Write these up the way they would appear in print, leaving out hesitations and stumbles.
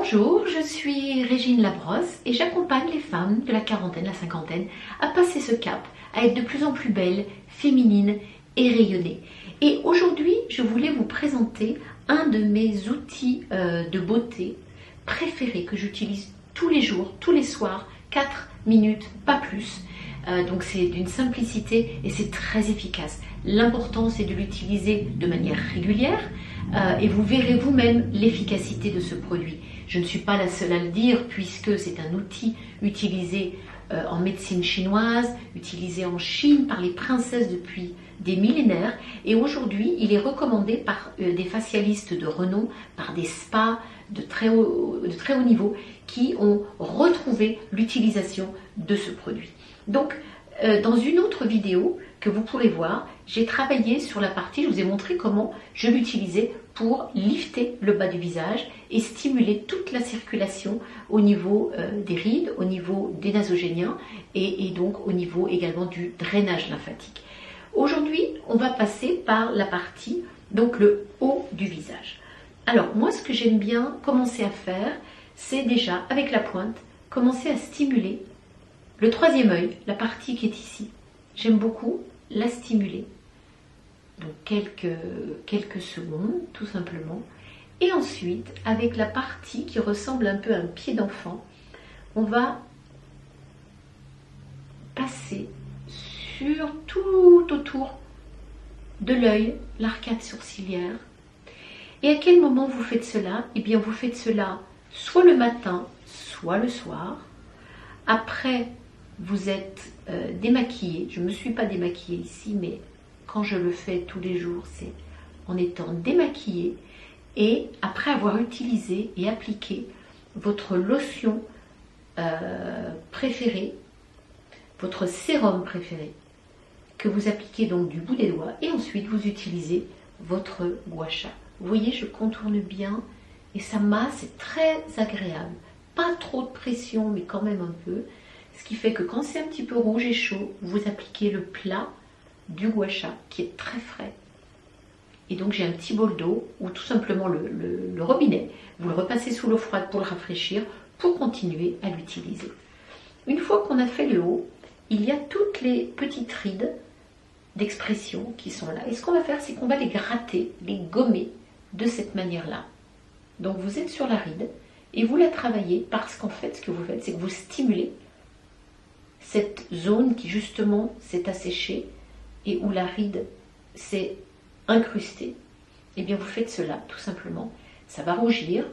Bonjour, je suis Régine Labrosse et j'accompagne les femmes de la quarantaine, la cinquantaine à passer ce cap, à être de plus en plus belles, féminines et rayonnées. Et aujourd'hui, je voulais vous présenter un de mes outils de beauté préférés que j'utilise tous les jours, tous les soirs, 4 minutes, pas plus. Donc c'est d'une simplicité et c'est très efficace. L'important c'est de l'utiliser de manière régulière et vous verrez vous-même l'efficacité de ce produit. Je ne suis pas la seule à le dire puisque c'est un outil utilisé en médecine chinoise, utilisé en Chine par les princesses depuis des millénaires et aujourd'hui il est recommandé par des facialistes de renom, par des spas de très haut niveau qui ont retrouvé l'utilisation de ce produit. Donc, dans une autre vidéo que vous pourrez voir, j'ai travaillé sur la partie, je vous ai montré comment je l'utilisais pour lifter le bas du visage et stimuler toute la circulation au niveau des rides, au niveau des nasogéniens et donc au niveau également du drainage lymphatique. Aujourd'hui, on va passer par la partie, donc le haut du visage. Alors, moi, ce que j'aime bien commencer à faire, c'est déjà, avec la pointe, commencer à stimuler le troisième œil, la partie qui est ici. J'aime beaucoup la stimuler. Donc quelques secondes, tout simplement. Et ensuite, avec la partie qui ressemble un peu à un pied d'enfant, on va passer sur tout autour de l'œil, l'arcade sourcilière. Et à quel moment vous faites cela? Eh bien, vous faites cela soit le matin, soit le soir. Après, vous êtes démaquillé. Je ne me suis pas démaquillée ici, mais quand je le fais tous les jours, c'est en étant démaquillée et après avoir utilisé et appliqué votre lotion préférée, votre sérum préféré, que vous appliquez donc du bout des doigts et ensuite vous utilisez votre gua sha. Vous voyez, je contourne bien et ça masse, c'est très agréable. Pas trop de pression, mais quand même un peu. Ce qui fait que quand c'est un petit peu rouge et chaud, vous appliquez le plat du gua sha qui est très frais. Et donc j'ai un petit bol d'eau ou tout simplement le robinet. Vous le repassez sous l'eau froide pour le rafraîchir, pour continuer à l'utiliser. Une fois qu'on a fait le haut, il y a toutes les petites rides d'expression qui sont là. Et ce qu'on va faire, c'est qu'on va les gratter, les gommer de cette manière-là. Donc vous êtes sur la ride et vous la travaillez parce qu'en fait, ce que vous faites, c'est que vous stimulez cette zone qui justement s'est asséchée et où la ride s'est incrustée. Et bien vous faites cela tout simplement. Ça va rougir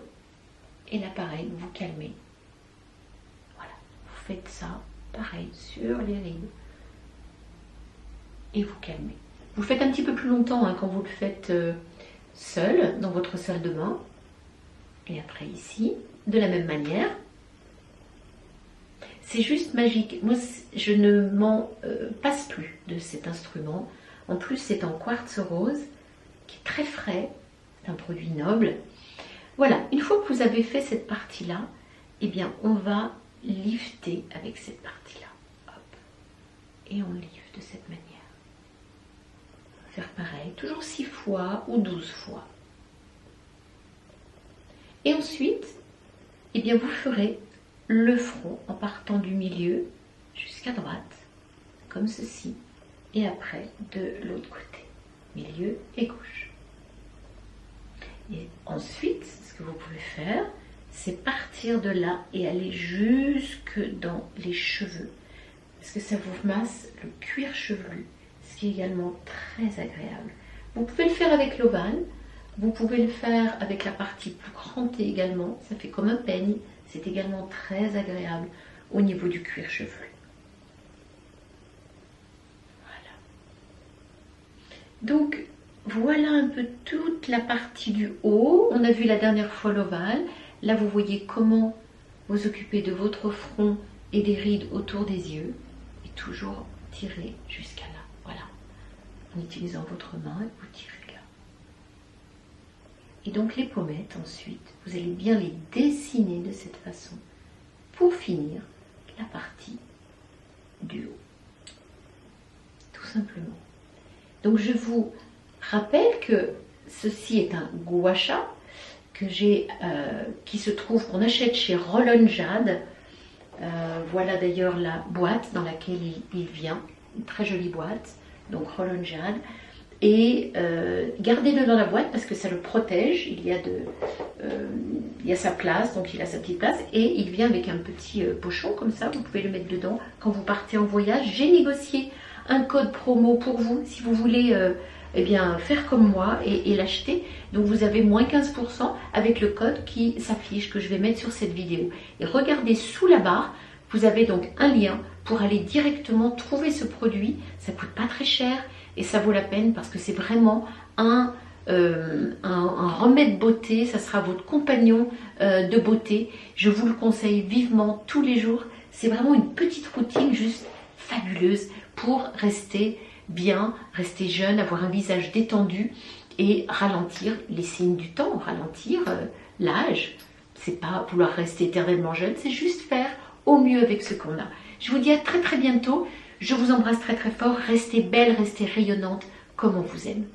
et là pareil, vous calmez. Voilà, vous faites ça pareil sur les rides et vous calmez. Vous faites un petit peu plus longtemps quand vous le faites seul dans votre salle de bain. Et après ici, de la même manière. C'est juste magique. Moi, je ne m'en passe plus de cet instrument. En plus, c'est en quartz rose, qui est très frais. C'est un produit noble. Voilà, une fois que vous avez fait cette partie-là, eh bien, on va lifter avec cette partie-là. Hop. Et on lifte de cette manière. Faire pareil, toujours 6 fois ou 12 fois. Et ensuite, eh bien, vous ferez le front en partant du milieu jusqu'à droite, comme ceci, et après de l'autre côté, milieu et gauche. Et ensuite, ce que vous pouvez faire, c'est partir de là et aller jusque dans les cheveux, parce que ça vous masse le cuir chevelu, ce qui est également très agréable. Vous pouvez le faire avec l'ovale, vous pouvez le faire avec la partie plus crantée également, ça fait comme un peigne. C'est également très agréable au niveau du cuir chevelu. Voilà. Donc, voilà un peu toute la partie du haut. On a vu la dernière fois l'ovale. Là, vous voyez comment vous occuper de votre front et des rides autour des yeux. Et toujours tirer jusqu'à là. Voilà. En utilisant votre main, vous tirez là. Et donc les pommettes ensuite, vous allez bien les dessiner de cette façon pour finir la partie du haut. Tout simplement. Donc je vous rappelle que ceci est un gua sha, que j'ai, qui se trouve, qu'on achète chez Roll-On Jade. Voilà d'ailleurs la boîte dans laquelle il vient, une très jolie boîte, donc Roll-On Jade. Et gardez-le dans la boîte parce que ça le protège, il y a sa place, donc il a sa petite place, et il vient avec un petit pochon comme ça, vous pouvez le mettre dedans quand vous partez en voyage. J'ai négocié un code promo pour vous si vous voulez eh bien, faire comme moi et l'acheter. Donc vous avez moins 15% avec le code qui s'affiche, que je vais mettre sur cette vidéo. Et regardez sous la barre, vous avez donc un lien pour aller directement trouver ce produit. Ça coûte pas très cher et ça vaut la peine parce que c'est vraiment un remède beauté. Ça sera votre compagnon de beauté. Je vous le conseille vivement tous les jours. C'est vraiment une petite routine juste fabuleuse pour rester bien, rester jeune, avoir un visage détendu et ralentir les signes du temps, ralentir l'âge. C'est pas vouloir rester éternellement jeune, c'est juste faire au mieux avec ce qu'on a. Je vous dis à très bientôt. Je vous embrasse très fort. Restez belle, restez rayonnante comme on vous aime.